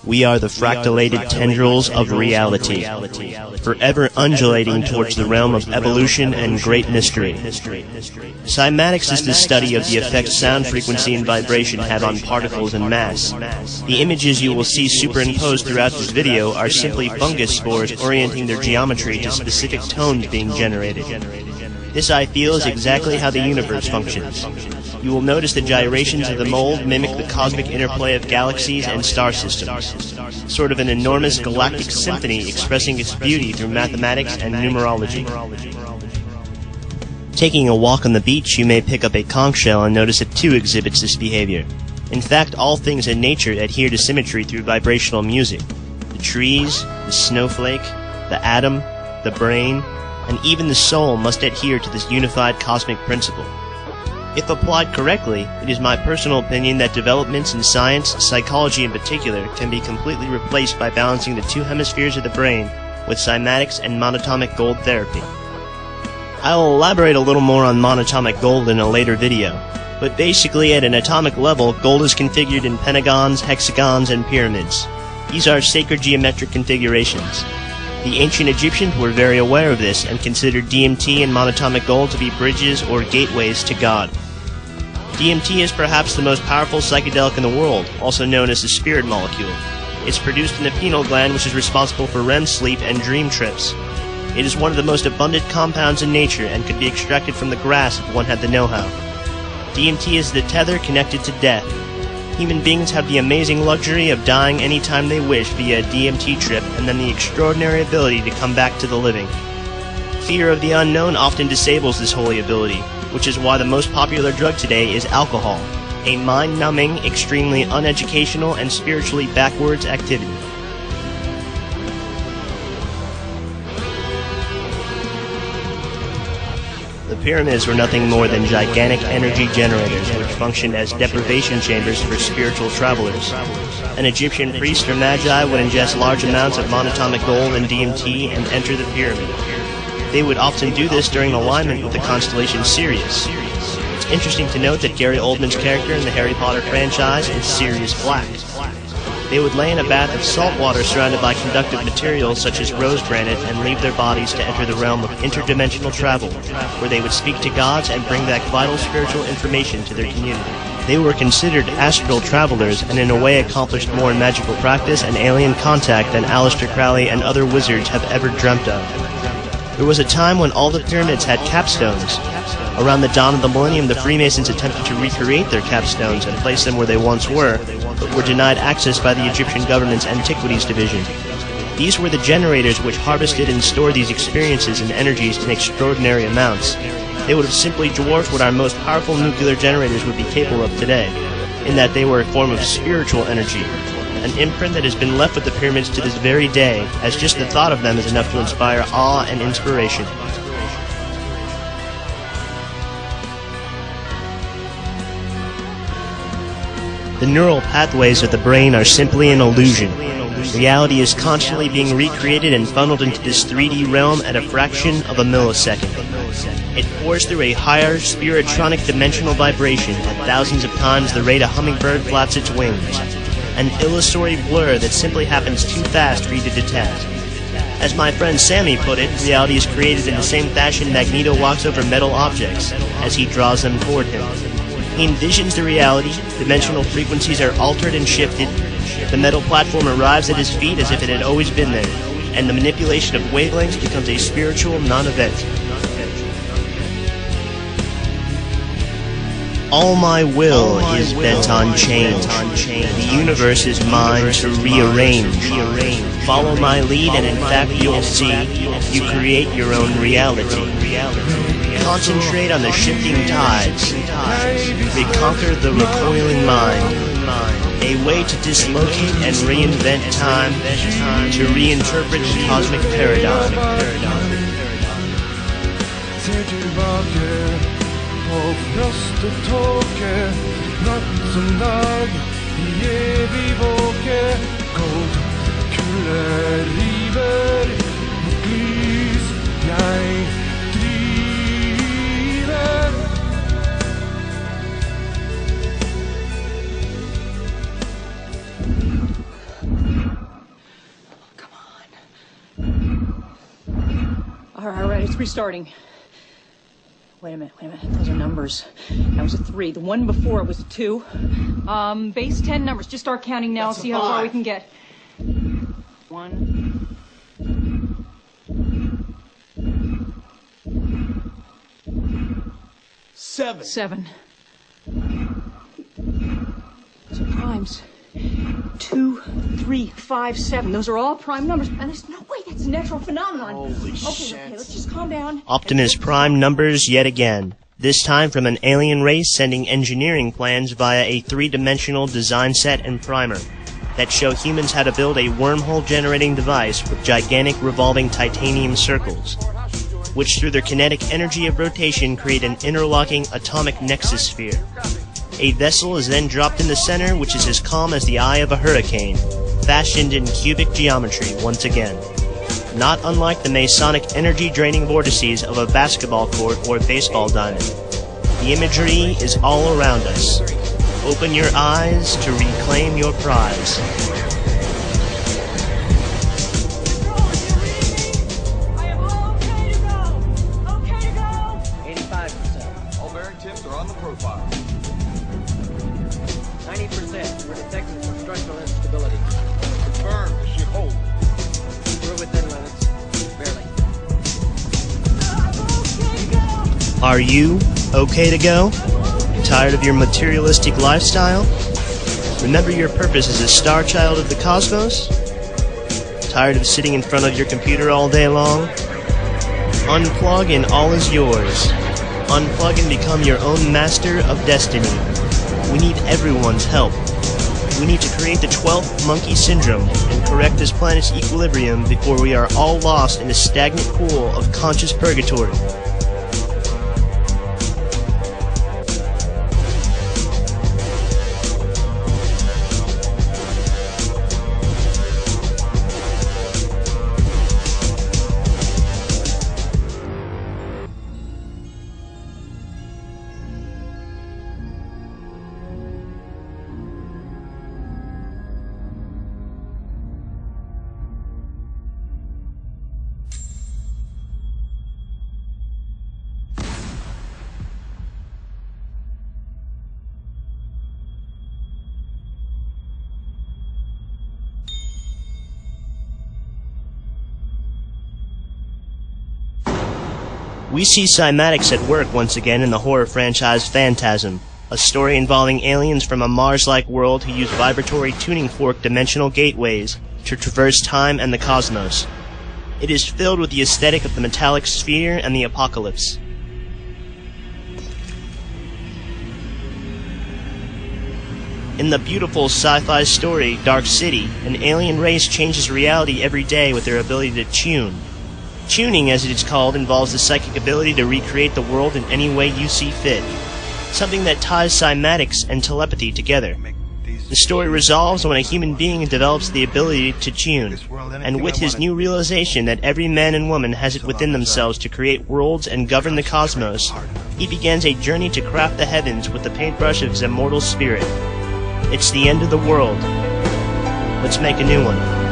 We are the fractalated tendrils of reality, forever undulating towards the realm of evolution and great mystery. Cymatics is the study of the effect sound frequency and vibration have on particles and mass. The images you will see superimposed throughout this video are simply fungus spores orienting their geometry to specific tones being generated. This, I feel, is exactly how the universe functions. You will notice the gyrations of the mold mimic the cosmic interplay of galaxies and star systems, sort of an enormous galactic symphony expressing its beauty through mathematics and numerology. Taking a walk on the beach, you may pick up a conch shell and notice it too exhibits this behavior. In fact, all things in nature adhere to symmetry through vibrational music. The trees, the snowflake, the atom, the brain, and even the soul must adhere to this unified cosmic principle. If applied correctly, it is my personal opinion that developments in science, psychology in particular, can be completely replaced by balancing the two hemispheres of the brain with cymatics and monatomic gold therapy. I will elaborate a little more on monatomic gold in a later video, but basically at an atomic level, gold is configured in pentagons, hexagons, and pyramids. These are sacred geometric configurations. The ancient Egyptians were very aware of this and considered DMT and monatomic gold to be bridges or gateways to God. DMT is perhaps the most powerful psychedelic in the world, also known as the spirit molecule. It's produced in the pineal gland, which is responsible for REM sleep and dream trips. It is one of the most abundant compounds in nature and could be extracted from the grass if one had the know-how. DMT is the tether connected to death. Human beings have the amazing luxury of dying anytime they wish via a DMT trip, and then the extraordinary ability to come back to the living. Fear of the unknown often disables this holy ability, which is why the most popular drug today is alcohol, a mind-numbing, extremely uneducational, and spiritually backwards activity. The pyramids were nothing more than gigantic energy generators which functioned as deprivation chambers for spiritual travelers. An Egyptian priest or magi would ingest large amounts of monatomic gold and DMT and enter the pyramid. They would often do this during alignment with the constellation Sirius. It's interesting to note that Gary Oldman's character in the Harry Potter franchise is Sirius Black. They would lay in a bath of salt water surrounded by conductive materials such as rose granite and leave their bodies to enter the realm of interdimensional travel, where they would speak to gods and bring back vital spiritual information to their community. They were considered astral travelers and in a way accomplished more in magical practice and alien contact than Aleister Crowley and other wizards have ever dreamt of. There was a time when all the pyramids had capstones. Around the dawn of the millennium, the Freemasons attempted to recreate their capstones and place them where they once were, but were denied access by the Egyptian government's Antiquities Division. These were the generators which harvested and stored these experiences and energies in extraordinary amounts. They would have simply dwarfed what our most powerful nuclear generators would be capable of today, in that they were a form of spiritual energy, an imprint that has been left with the pyramids to this very day, as just the thought of them is enough to inspire awe and inspiration. The neural pathways of the brain are simply an illusion. Reality is constantly being recreated and funneled into this 3D realm at a fraction of a millisecond. It pours through a higher, spiritronic dimensional vibration at thousands of times the rate a hummingbird flaps its wings. An illusory blur that simply happens too fast for you to detect. As my friend Sammy put it, reality is created in the same fashion Magneto walks over metal objects as he draws them toward him. He envisions the reality, dimensional frequencies are altered and shifted, the metal platform arrives at his feet as if it had always been there, and the manipulation of wavelengths becomes a spiritual non-event. All my will is bent on change. The universe is mine to rearrange. Follow my lead and in fact you'll see, you create your own reality. Concentrate on the shifting tides. Reconquer the recoiling mind. A way to dislocate and reinvent time, to reinterpret the cosmic paradigm. På frostetåke, natt som dag, i evig våke, gold kulde river, mot lys, jeg driver. it's restarting. Wait a minute. Those are numbers. That was a 3. The one before it was a 2. Base 10 numbers. Just start counting now and see how far we can get. 1. 7. Those are primes. 2, 3, 5, 7. Those are all prime numbers. And there's no way that's a natural phenomenon. Holy shit. Okay, let's just calm down. Optimus Prime numbers yet again. This time from an alien race sending engineering plans via a 3-dimensional design set and primer that show humans how to build a wormhole-generating device with gigantic revolving titanium circles, which through their kinetic energy of rotation create an interlocking atomic nexus sphere. A vessel is then dropped in the center, which is as calm as the eye of a hurricane, fashioned in cubic geometry once again. Not unlike the Masonic energy-draining vortices of a basketball court or baseball diamond. The imagery is all around us. Open your eyes to reclaim your prize. I am okay to go. 85%. All bearing tips are on the profile. 90%. We're detecting some structural instability. Confirmed. This should hold. We're within limits. Barely. Are you okay to go? Tired of your materialistic lifestyle? Remember your purpose as a star child of the cosmos? Tired of sitting in front of your computer all day long? Unplug and all is yours. Unplug and become your own master of destiny. We need everyone's help. We need to create the 12th monkey syndrome and correct this planet's equilibrium before we are all lost in a stagnant pool of conscious purgatory. We see Cymatics at work once again in the horror franchise Phantasm, a story involving aliens from a Mars-like world who use vibratory tuning fork dimensional gateways to traverse time and the cosmos. It is filled with the aesthetic of the metallic sphere and the apocalypse. In the beautiful sci-fi story Dark City, an alien race changes reality every day with their ability to tune. Tuning, as it is called, involves the psychic ability to recreate the world in any way you see fit, something that ties cymatics and telepathy together. The story resolves when a human being develops the ability to tune, and with his new realization that every man and woman has it within themselves to create worlds and govern the cosmos, he begins a journey to craft the heavens with the paintbrush of his immortal spirit. It's the end of the world. Let's make a new one.